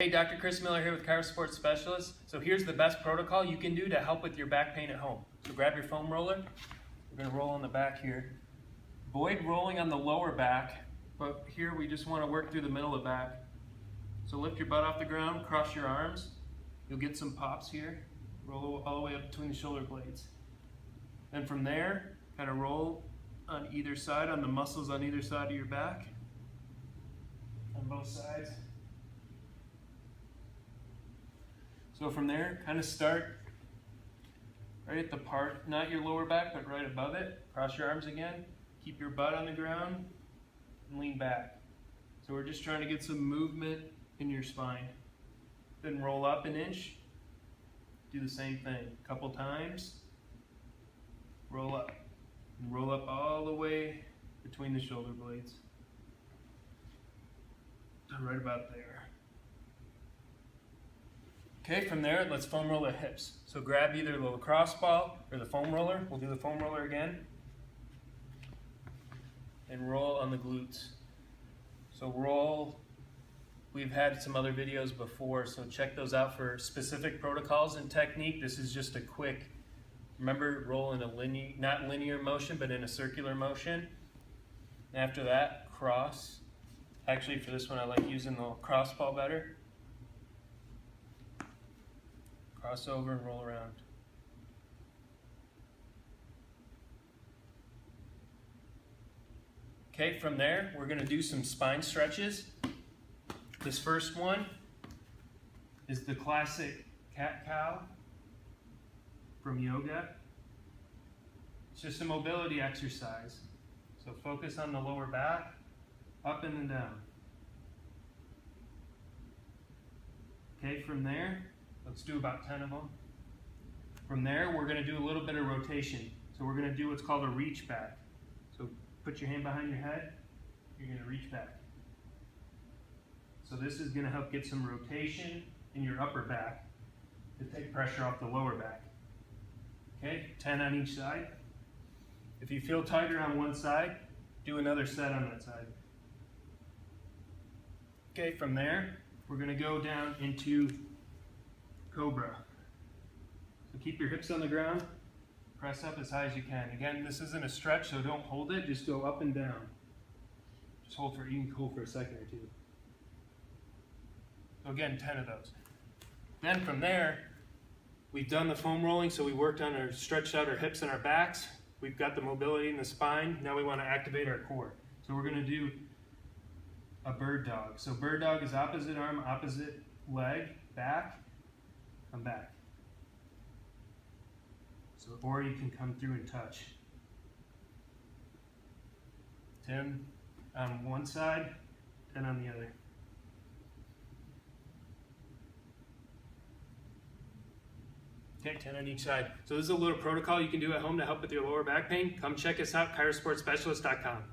Hey, Dr. Chris Miller here with Chiropractor Specialist. So here's the best protocol you can do to help with your back pain at home. So grab your foam roller. We're going to roll on the back here. Avoid rolling on the lower back, but here we just want to work through the middle of the back. So lift your butt off the ground, cross your arms. You'll get some pops here. Roll all the way up between the shoulder blades. Then from there, kind of roll on either side, on the muscles on either side of your back. On both sides. So from there, kind of start right at the part, not your lower back, but right above it. Cross your arms again. Keep your butt on the ground and lean back. So we're just trying to get some movement in your spine. Then roll up an inch. Do the same thing a couple times. Roll up. And roll up all the way between the shoulder blades. Right about there. Okay, from there, let's foam roll the hips. So grab either the lacrosse ball or the foam roller. We'll do the foam roller again. And roll on the glutes. So roll. We've had some other videos before, so check those out for specific protocols and technique. This is just a quick, remember, roll in a linear, not linear motion, but in a circular motion. After that, cross. Actually, for this one, I like using the lacrosse ball better. Cross over and roll around. Okay, from there, we're going to do some spine stretches. This first one is the classic cat-cow from yoga. It's just a mobility exercise. So focus on the lower back, up and then down. Okay, from there, let's do about 10 of them. From there, we're going to do a little bit of rotation. So we're going to do what's called a reach back. So put your hand behind your head, you're going to reach back. So this is going to help get some rotation in your upper back to take pressure off the lower back. Okay, 10 on each side. If you feel tighter on one side, do another set on that side. Okay, from there, we're going to go down into Cobra. So keep your hips on the ground, press up as high as you can. Again, this isn't a stretch, so don't hold it, just go up and down. Just hold for, you can hold for a second or two. So again, 10 of those. Then from there, we've done the foam rolling, so we worked on our, stretched out our hips and our backs. We've got the mobility in the spine. Now we want to activate our core. So we're going to do a bird dog. So bird dog is opposite arm, opposite leg, back, come back. So, or you can come through and touch. 10 on one side, 10 on the other. Okay, 10 on each side. So this is a little protocol you can do at home to help with your lower back pain. Come check us out, chirosportspecialist.com.